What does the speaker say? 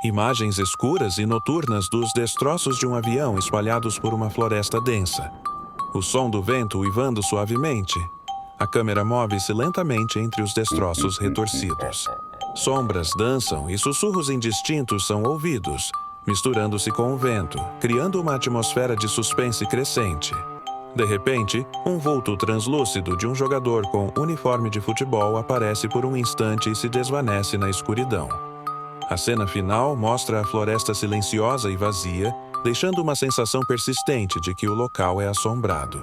Imagens escuras e noturnas dos destroços de um avião espalhados por uma floresta densa. O som do vento uivando suavemente. A câmera move-se lentamente entre os destroços retorcidos. Sombras dançam e sussurros indistintos são ouvidos, misturando-se com o vento, criando uma atmosfera de suspense crescente. De repente, um vulto translúcido de um jogador com uniforme de futebol aparece por um instante e se desvanece na escuridão. A cena final mostra a floresta silenciosa e vazia, deixando uma sensação persistente de que o local é assombrado.